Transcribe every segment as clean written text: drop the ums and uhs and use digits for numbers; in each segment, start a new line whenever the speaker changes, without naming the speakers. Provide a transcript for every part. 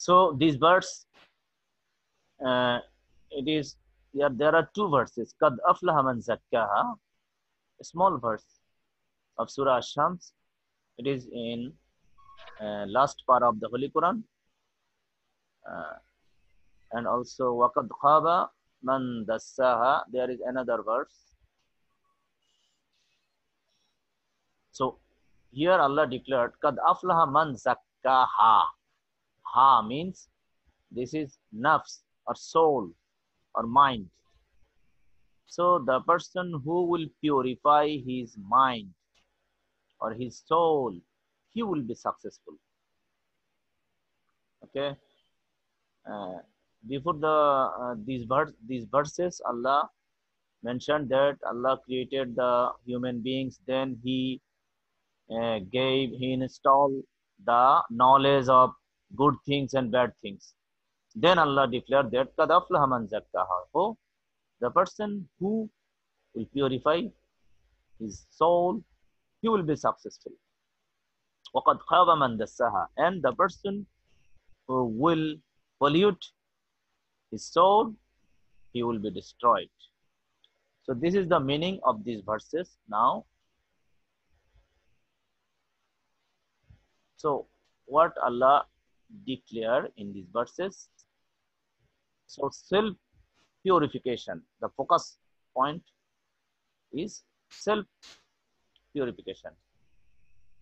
So these verse, it is there are two verses. Qad aflaha man zakkaha, a small verse of Surah Ash-Shams. It is in last part of the Holy Quran, and also waqad khaba man dassaha. There is another verse. So here Allah declared qad aflaha man zakkaha. Ha means this is nafs or soul or mind. So the person who will purify his mind or his soul, he will be successful. Okay. Before these verses, Allah mentioned that Allah created the human beings, then he installed the knowledge of good things and bad things. Then Allah declared that qad aflaha man zakkaha. Oh, the person who will purify his soul, he will be successful. وَقَدْ خَابَ مَنْ دَسَّاهَا. And the person who will pollute his soul, he will be destroyed. So this is the meaning of these verses. Now, so what Allah declared in these verses? So self-purification, the focus point is self-purification.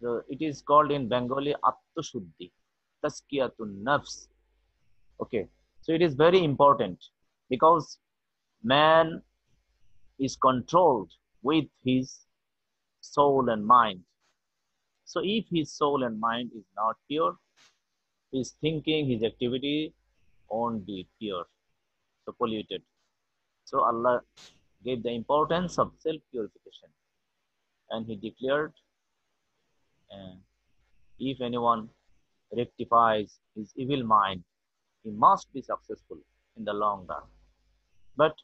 So it is called in Bengali Atmashuddhi, Taskiyatun Nafs. Okay, so it is very important because man is controlled with his soul and mind. So if his soul and mind is not pure, his thinking, his activity won't be pure, so polluted. So Allah gave the importance of self-purification, and he declared, if anyone rectifies his evil mind, he must be successful in the long run. But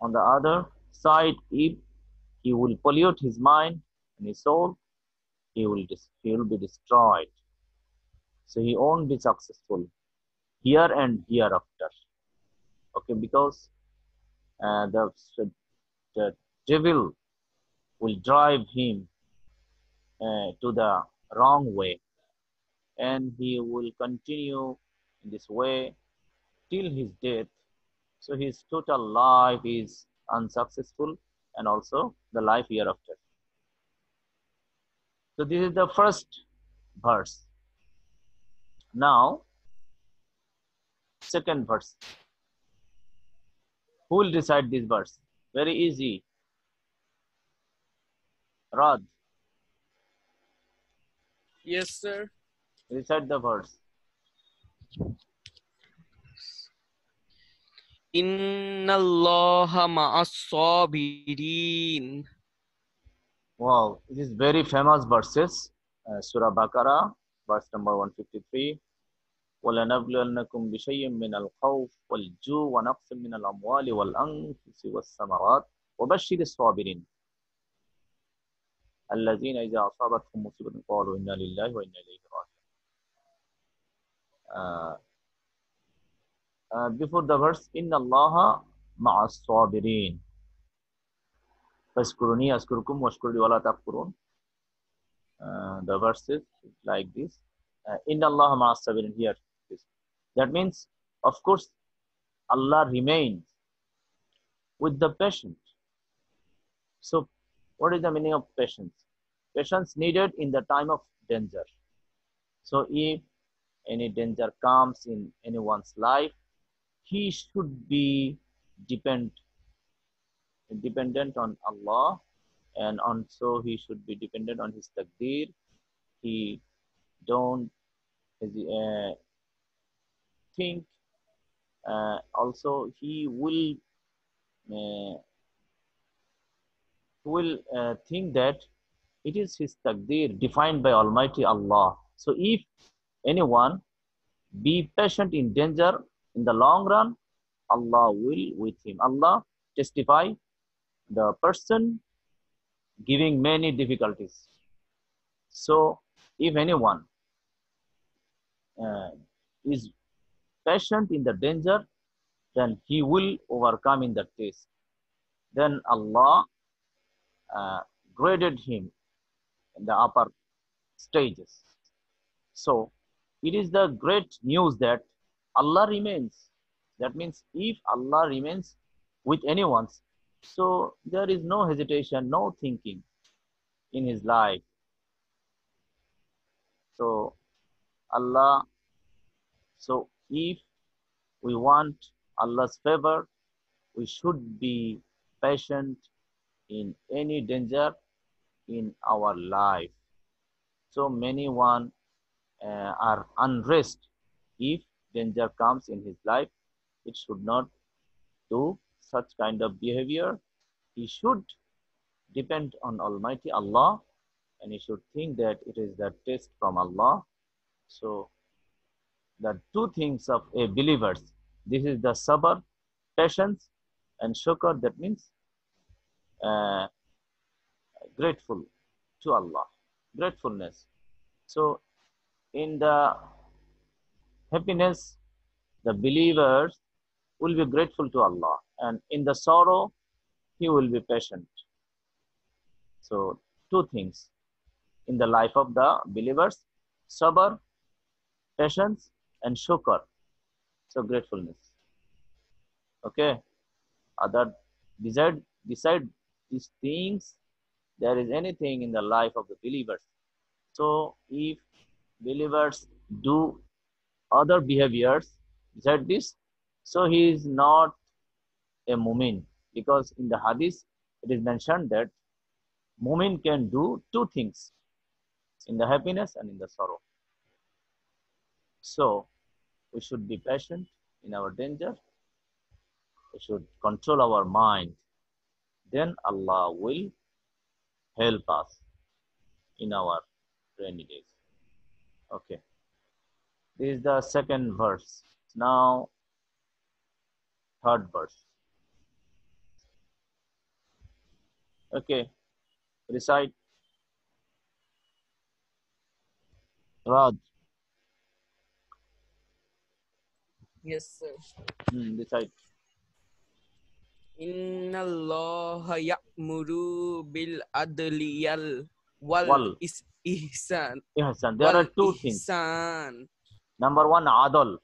on the other side, if he will pollute his mind and his soul, he will be destroyed. So he won't be successful here and hereafter. Okay, because the devil will drive him to the wrong way, and he will continue in this way till his death. So his total life is unsuccessful, and also the life hereafter. So this is the first verse. Now, second verse. Who will recite this verse? Very easy. Rad.
Yes, sir.
Recite the verse.
Inna Allaha ma'as-sabirin.
Wow, it is very famous verses. Surah Baqarah, verse number 153. وَلَنَبْلُوَنَّكُمْ بِشَيْءٍ مِّنَ الْخَوْفِ وَالْجُوعِ وَنَقْصٍ مِّنَ الْأَمْوَالِ وَالْأَنفُسِ وَالثَّمَرَاتِ وَبَشِّرِ الصَّابِرِينَ الَّذِينَ إِذَا أَصَابَتْهُم مُّصِيبَةٌ قَالُوا إِنَّا لِلَّهِ وَإِنَّا إِلَيْهِ راجعون. Before the verse, إِنَّ اللَّهَ مَعَ الصَّابِرِينَ فَاذْكُرُونِي أَذْكُرْكُمْ وَاشْكُرُوا لِي وَلَا تَكْفُرُونَ. The verses like this. Inna Allah ma'as sabirin here. That means, of course, Allah remains with the patient. So, what is the meaning of patience? Patience needed in the time of danger. So, if any danger comes in anyone's life, he should be dependent on Allah, and also he should be dependent on his taqdeer. He don't think. Also, he will think that it is his taqdeer defined by Almighty Allah. So, if anyone be patient in danger, in the long run, Allah will with him. Allah testify the person giving many difficulties. So, if anyone is patient in the danger, then he will overcome in the test. Then Allah uh, graded him in the upper stages. So it is the great news that Allah remains. That means if Allah remains with anyone, so there is no hesitation, no thinking in his life. So Allah, so if we want Allah's favor, we should be patient in any danger in our life. So many one are unrest. If danger comes in his life, it should not do such kind of behavior. He should depend on Almighty Allah, and he should think that it is the test from Allah. So the two things of a believers, this is the sabr, patience, and shukr, that means uh, grateful to Allah, gratefulness. So in the happiness, the believers will be grateful to Allah, and in the sorrow, he will be patient. So two things in the life of the believers: sabr, patience, and shukr. So gratefulness. Okay. Other beside these things, there is anything in the life of the believers. So if believers do other behaviors beside this, so he is not a mu'min, because in the hadith it is mentioned that mu'min can do two things, in the happiness and in the sorrow. So we should be patient in our danger. We should control our mind. Then Allah will help us in our rainy days. Okay. This is the second verse. Now, third verse. Okay. Recite. Raj.
Yes, sir.
Recite.
Inna Allah ya'muru bil adliyal wal
Wal.
ihsan.
Ihsan. There are two things.
Ihsan.
Number one, adal.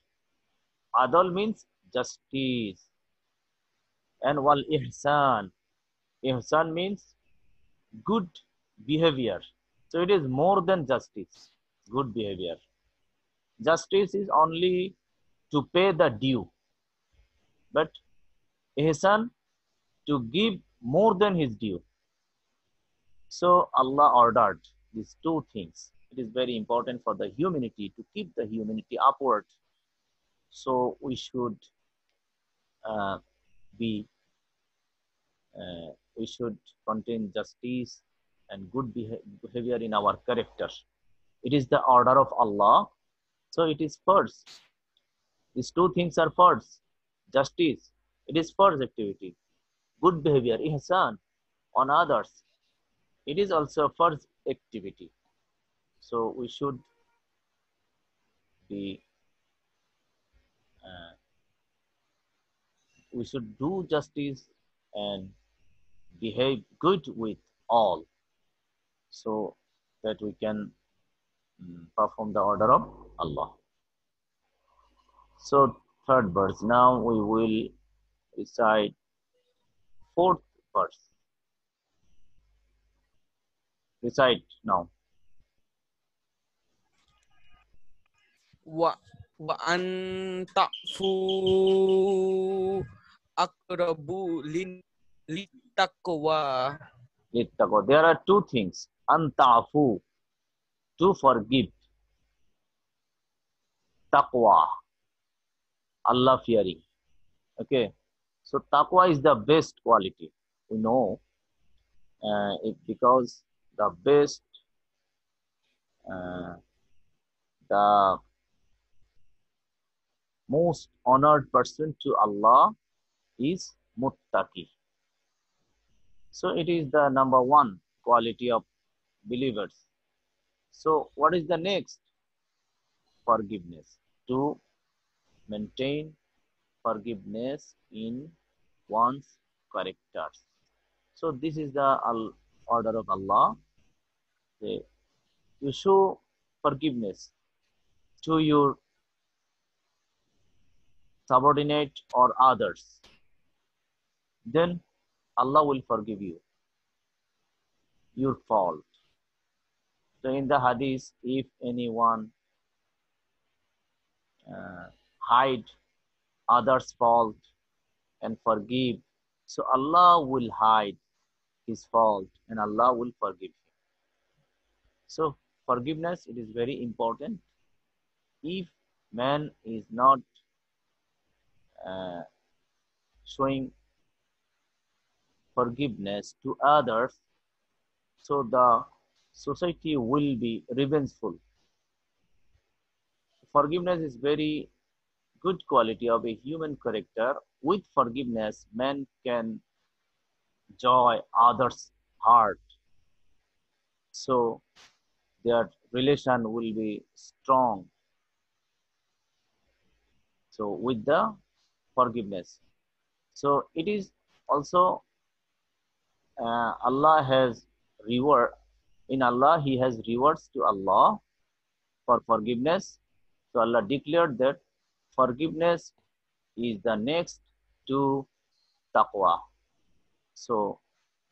Adal means justice. And wal ihsan. Ihsan means good behavior. So it is more than justice, good behavior. Justice is only to pay the due, but ihsan, to give more than his due. So Allah ordered these two things. It is very important for the humanity to keep the humanity upward. So we should uh, be, we should contain justice and good behavior in our character. It is the order of Allah. So it is first. These two things are first. Justice, it is first activity. Good behavior, ihsan, on others, it is also first activity. So we should be, we should do justice and behave good with all, so that we can perform the order of Allah. So third verse. Now we will recite fourth verse. Recite now.
Wa an ta'fu aqrabu littaqwa.
There are two things. Anta'fu, to forgive. Taqwa, Allah fearing. Okay. So taqwa is the best quality. We know because the best, the most honored person to Allah is muttaqi. So it is the number one quality of believers. So what is the next? Forgiveness. To maintain forgiveness in one's characters. So this is the order of Allah. You show forgiveness to your subordinate or others, then Allah will forgive you your fault. So in the hadith, if anyone hide others' fault and forgive, so Allah will hide his fault and Allah will forgive him. So forgiveness, it is very important. If man is not showing forgiveness to others, so the society will be revengeful. Forgiveness is very good quality of a human character. With forgiveness, man can joy others' heart. So their relation will be strong. So with the forgiveness. So it is also Allah has reward. In Allah, He has rewards to Allah for forgiveness. So Allah declared that forgiveness is the next to taqwa. So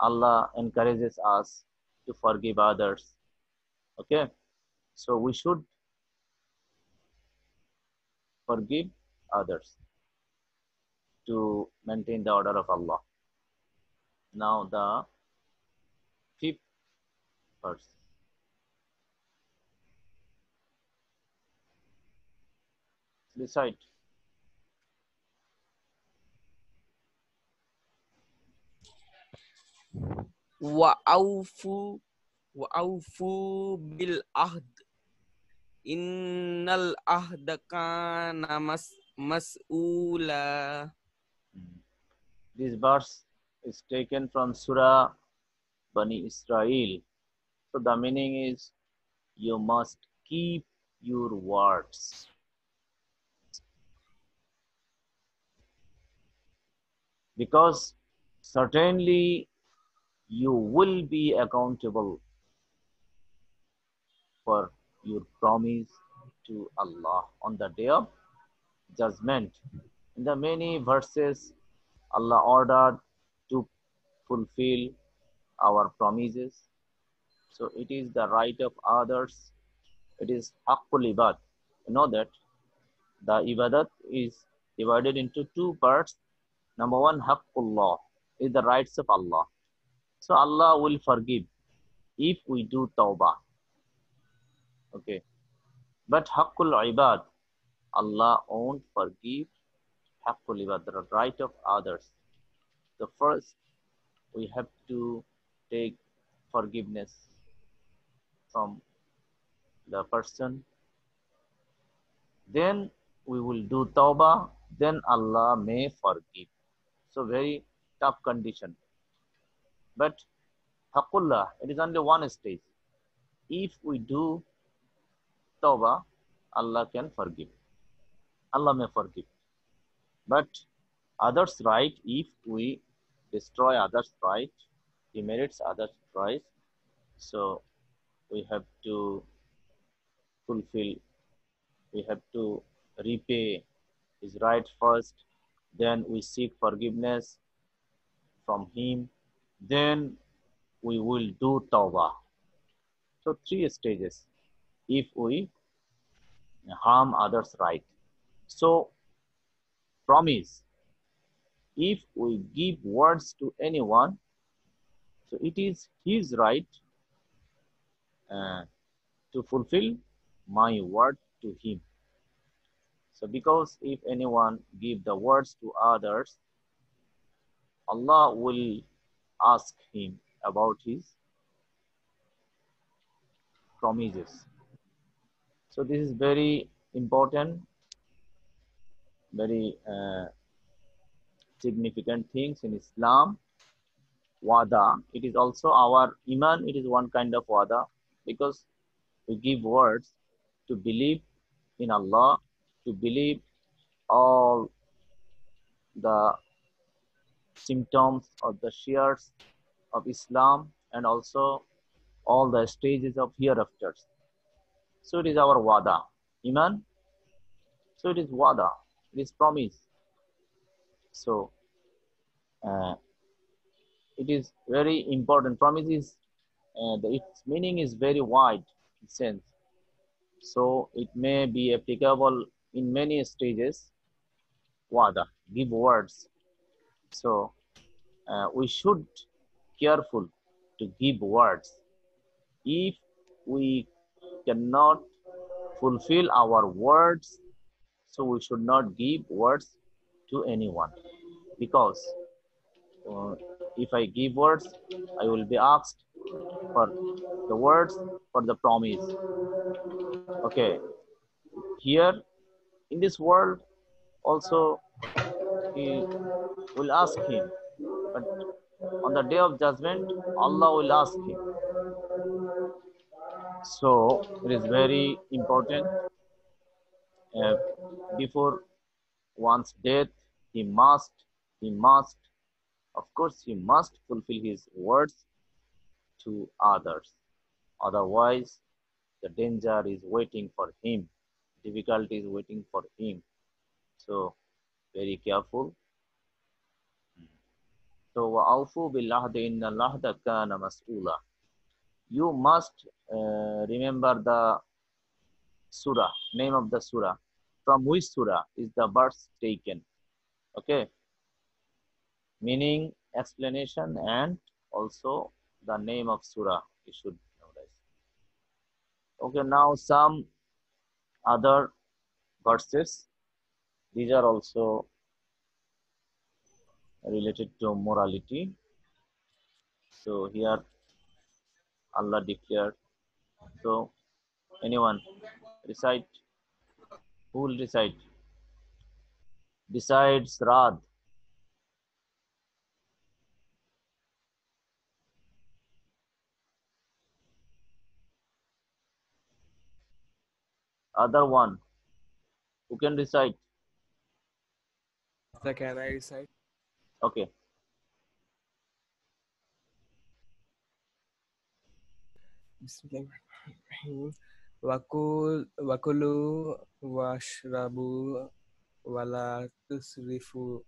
Allah encourages us to forgive others. Okay, so we should forgive others to maintain the order of Allah. Now the fifth verse. Recite.
Wa'aufu bil ahd. Innal ahda kana mas'ula.
This verse is taken from Surah Bani Israel. So the meaning is, you must keep your words. Because certainly you will be accountable for your promise to Allah on the day of judgment. In the many verses, Allah ordered to fulfill our promises. So it is the right of others. It is haqqul ibad. You know that the ibadat is divided into two parts. Number one, haqqullah is the rights of Allah. So Allah will forgive if we do tawbah. Okay. But haqqul ibad, Allah won't forgive haqqul ibad, the right of others. The first, we have to take forgiveness from the person. Then we will do tawbah. Then Allah may forgive. So very tough condition. But haqqullah, it is only one stage. If we do tawbah, Allah can forgive. Allah may forgive. But others' right, if we destroy others' right, demerits others' right, so we have to fulfill, we have to repay his right first, then we seek forgiveness from him, then we will do tawbah. So 3 stages if we harm others' right. So promise, if we give words to anyone, so it is his right to fulfill my word to him. So because if anyone give the words to others, Allah will ask him about his promises. So this is very important, very significant things in Islam. Wada, it is also our iman, it is one kind of wada, because we give words to believe in Allah, to believe all the symptoms of the shares of Islam and also all the stages of hereafters. So it is our wada. Iman. So it is wada. It is promise. So uh, it is very important. Promise is its meaning is very wide in sense. So it may be applicable in many stages. Wada, give words. So we should careful to give words. If we cannot fulfill our words, so we should not give words to anyone, because uh, if I give words, I will be asked for the words for the promise. Okay, here in this world also he will ask him, but on the day of judgment, Allah will ask him. So it is very important. Uh, Before one's death, he must, of course, he must fulfill his words to others. Otherwise, the danger is waiting for him, difficulty is waiting for him. So, very careful. So, وَأَوْفُوا بِالْعَهْدِ إِنَّ الْعَهْدَ كَانَ مَسْئُولًا. You must remember the surah, name of the surah. From which surah is the verse taken? Okay, meaning, explanation, and also the name of surah you should memorize. Okay, now some other verses. These are also related to morality. So here Allah declared. So anyone recite? Who will recite? Besides Rad. Other one who can recite?
So can I recite?
Okay.
Bismillahirrahmanirrahim. Wakulu washrabu wala tusrifu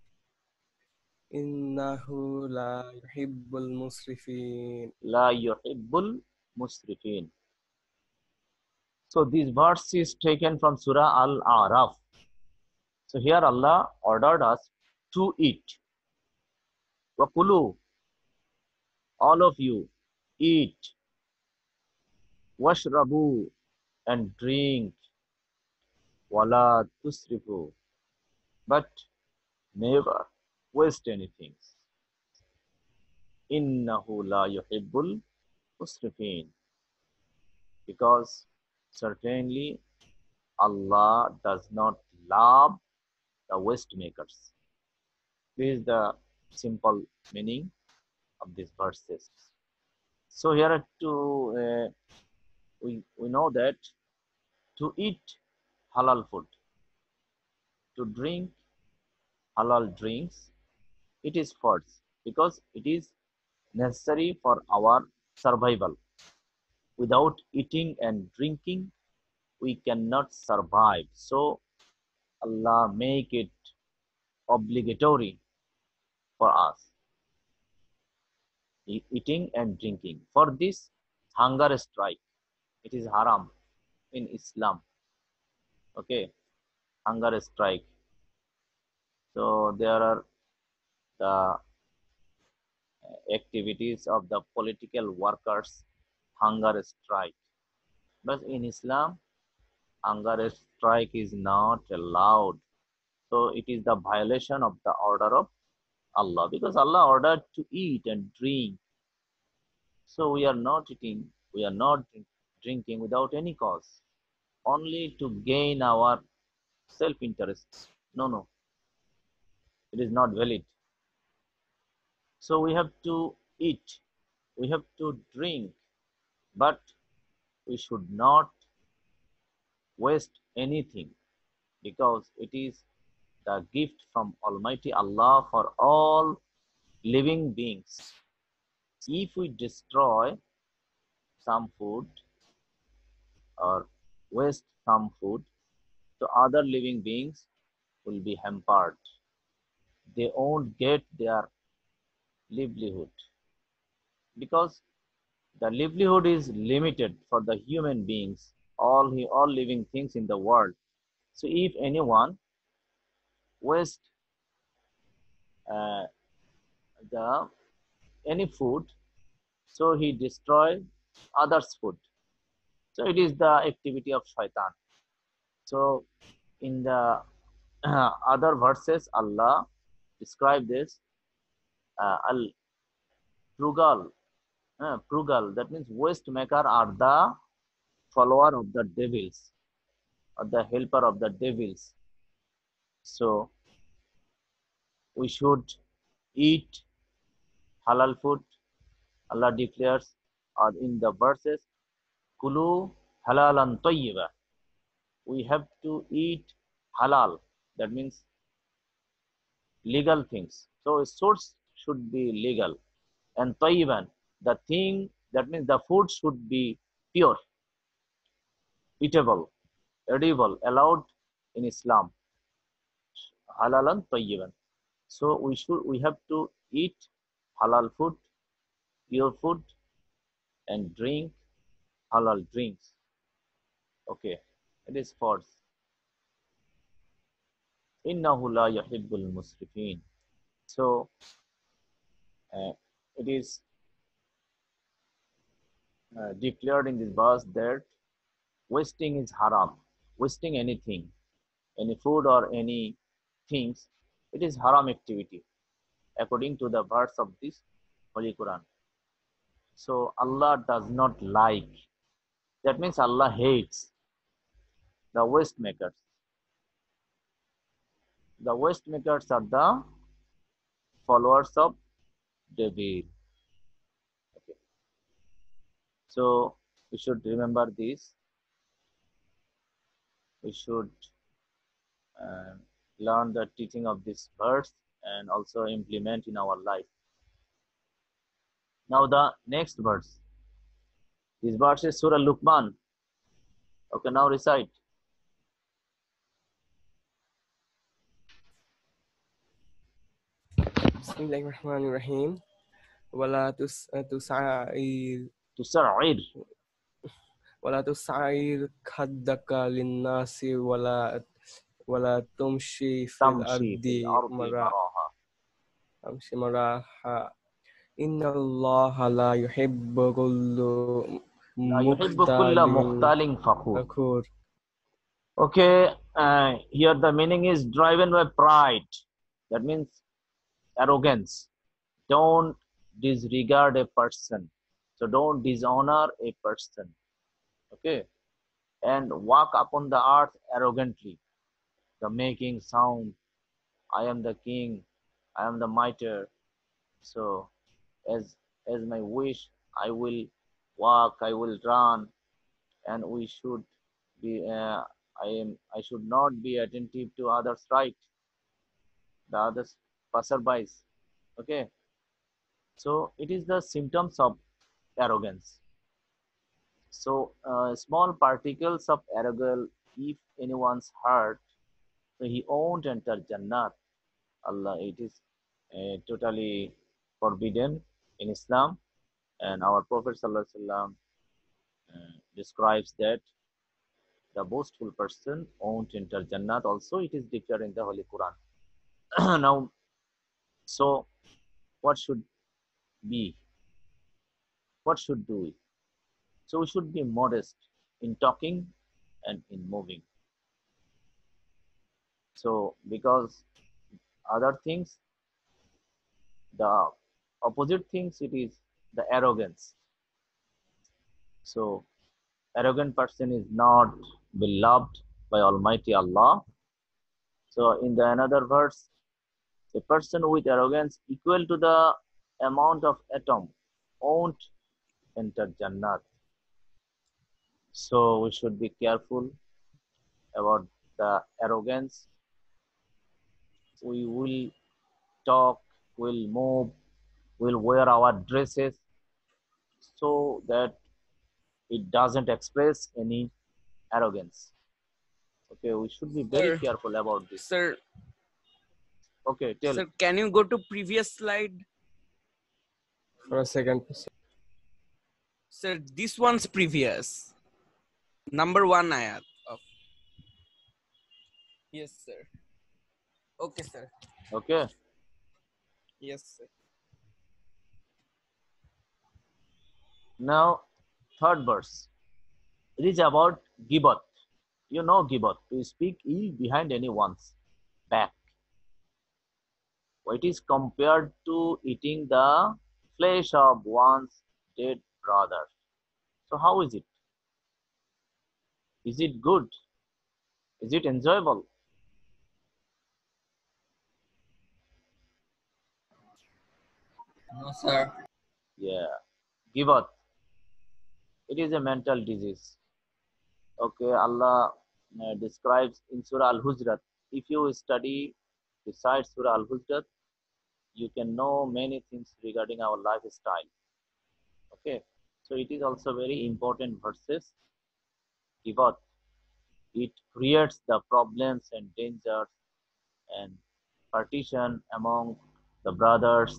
innahu la yuhibbul musrifin.
La yuhibbul musrifin. So this verse is taken from Surah Al-A'raf. So here Allah ordered us to eat. Wakulu, all of you, eat. Washrabu, and drink. Wala tusrifu, but never waste anything. Innahu la yuhibbul musrifin, because certainly Allah does not love the waste makers. This is the simple meaning of these verses. So here we know that to eat halal food, to drink halal drinks, it is first because it is necessary for our survival. Without eating and drinking, we cannot survive. So Allah make it obligatory for us, eating and drinking. For this, hunger strike, it is haram in Islam. Okay, hunger strike. So there are the activities of the political workers, hunger strike. But in Islam, hunger strike is not allowed. So it is the violation of the order of Allah, because Allah ordered to eat and drink. So we are not eating, we are not drinking without any cause, only to gain our self-interest. No, no, it is not valid. So we have to eat, we have to drink, but we should not waste anything, because it is the gift from Almighty Allah for all living beings. If we destroy some food or waste some food, so other living beings will be hampered. They won't get their livelihood because the livelihood is limited for the human beings, all living things in the world. So if anyone waste uh, the any food, so he destroy others' food. So it is the activity of shaitan. So in the other verses, Allah describe this al frugal. Frugal, that means waste maker are the follower of the devils or the helper of the devils. So we should eat halal food. Allah declares in the verses, Kulu halalan tayyiba. We have to eat halal. That means legal things. So a source should be legal. And tayyiban, the thing, that means the food should be pure, eatable, edible, allowed in Islam. Halalan tayyiban. So we have to eat halal food, pure food, and drink halal drinks. Okay, it is first. Innahu la yuhibbul musrifin. So it is declared in this verse that wasting is haram. Wasting anything, any food or any things, it is haram activity according to the verse of this Holy Quran. So Allah does not like. That means Allah hates the waste makers. The waste makers are the followers of devil. Okay. So we should remember this. We should uh, learn the teaching of this verse and also implement in our life. Now the next verse. This verse is Surah Luqman. Okay, now recite.
Bismillahirrahmanirrahim. Wala tusa'ir
Tusa'ir.
wala tusa'ir khaddaka linnasi wala tumshi fil
Tamshi fil ardi maraha.
maraha. Inna Allah la yuhibbu kullu
La yuhibbu kulla mukhtalin fakhur.
fakhur.
Okay, here the meaning is driven by pride. That means arrogance. Don't disregard a person. So don't dishonor a person. Okay, and walk upon the earth arrogantly. The making sound, I am the king, I am the mitre. So as my wish, I will walk, I will run, and we should be. I should not be attentive to others' right, the others passerbys. Okay, so it is the symptoms of arrogance. So small particles of arrogance, if anyone's heart, so he won't enter Jannat. Allah, it is totally forbidden in Islam, and our Prophet ﷺ describes that the boastful person won't enter Jannat. Also, it is declared in the Holy Quran. Now, so what should be? What should do it? So we should be modest in talking and in moving. So because other things, the opposite things, it is the arrogance. So arrogant person is not beloved by Almighty Allah. So in the another verse, a person with arrogance equal to the amount of atom won't enter Jannat. So we should be careful about the arrogance We will talk, we'll move, we'll wear our dresses so that it doesn't express any arrogance. Okay, we should be very
Sir,
careful about this.
sir,
Okay, tell.
sir, can you go to previous slide? For a second. Sir, this one's previous. Number 1 ayat. Of... Yes, sir. Okay, sir.
Okay.
Yes, sir.
Now, third verse. It is about gibat. You know gibat, to speak ill behind anyone's back. It is compared to eating the flesh of one's dead brother. So how is it? Is it good? Is it enjoyable?
No, sir.
Yeah. Gibat. It is a mental disease. Okay, Allah describes in Surah Al-Hujrat. If you study besides Surah Al-Hujrat, you can know many things regarding our lifestyle. Okay, so it is also very important verses. Givat. It creates the problems and dangers and partition among the brothers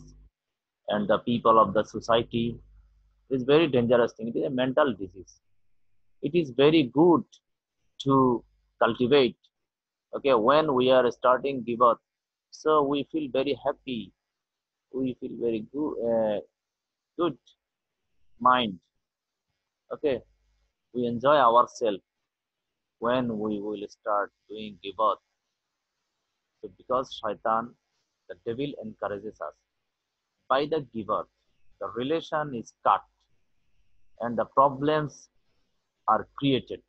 and the people of the society. It is very dangerous thing. It is a mental disease. It is very good to cultivate. Okay, when we are starting givat, so we feel very happy. We feel very good mind. Okay, we enjoy ourselves when we will start doing givat. So because shaitan, the devil encourages us. By the giver, the relation is cut and the problems are created.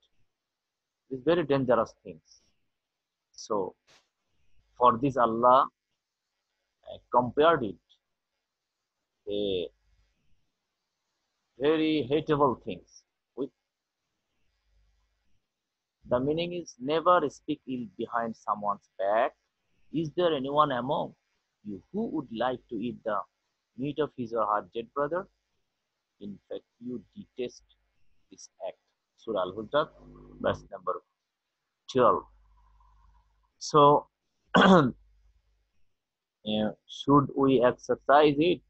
It's very dangerous things. So for this Allah compared it a very hateable things. With the meaning is never speak ill behind someone's back. Is there anyone among you who would like to eat the meat of his or her dead brother? In fact, you detest this act. Surah Al-Hujrat, verse number 12. So, should we exercise it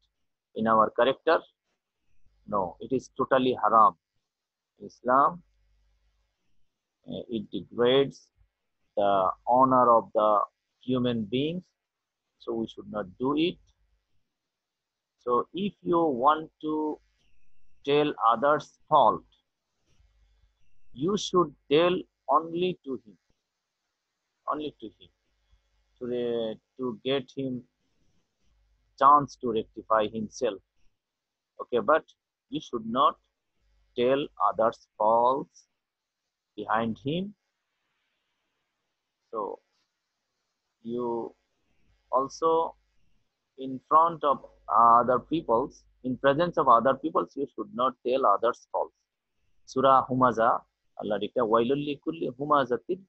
in our character? No, it is totally haram. Islam, it degrades the honor of the human beings, so we should not do it. So, if you want to tell others' fault, you should tell only to him, to get him chance to rectify himself. Okay, but you should not tell others' faults behind him. So you also in front of other peoples, in presence of other peoples, you should not tell others faults. Surah Humaza, Allah declares, "Wailul likulli humazatin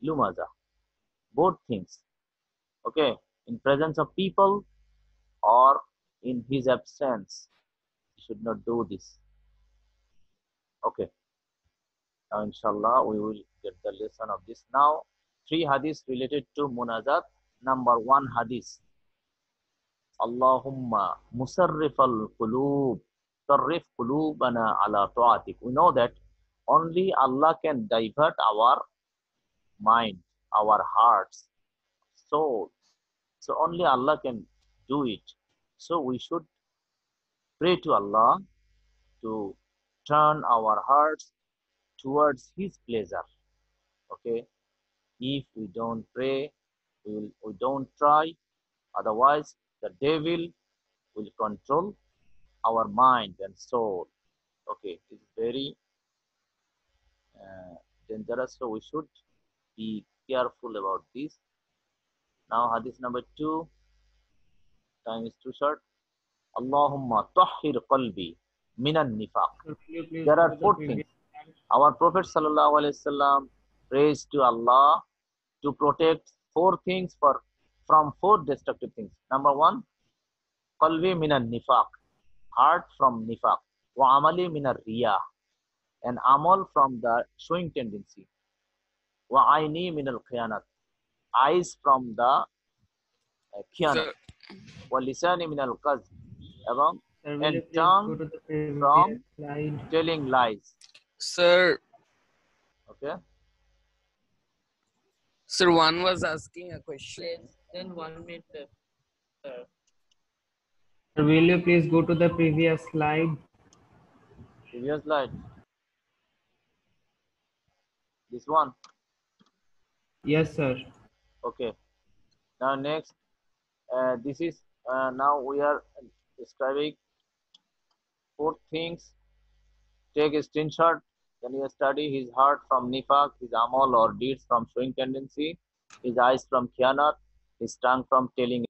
lumaza." Both things. Okay, in presence of people or in his absence, you should not do this. Okay. Now, inshallah, we will get the lesson of this. Now, 3 hadiths related to munajat. Number 1 hadith. Allahumma musarrifal qulub, sarrif qulubana ala ta'atik. We know that only Allah can divert our mind, our hearts, soul. So only Allah can do it. So we should pray to Allah to turn our hearts towards His pleasure. Okay. If we don't pray, we don't try, otherwise the devil will control our mind and soul. Okay, it's very dangerous, so we should be careful about this. Now, hadith number 2, time is too short. Allahumma tahhir qalbi minan nifaq. There are 4 things. Our Prophet ﷺ prays to Allah to protect 4 things from 4 destructive things. Number 1, qalbi minan nifaq, heart from nifaq, wa amali minar riya, and amal from the showing tendency, wa aini minal khiyanat, eyes from the khiyanat,
Sir,
wa lisani minal qazb,
Sir, will
and
you please go
tongue
to the previous
from
slide?
telling lies.
sir,
Okay.
sir, one was asking a question.
Less than 1 minute left, sir.
Sir, will you please go to the previous slide?
Previous slide. This one.
Yes, sir.
Okay. Now next, this is now we are describing 4 things. Take a screenshot. Then you study his heart from nifaq, his amal or deeds from showing tendency, his eyes from khianat, his tongue from telling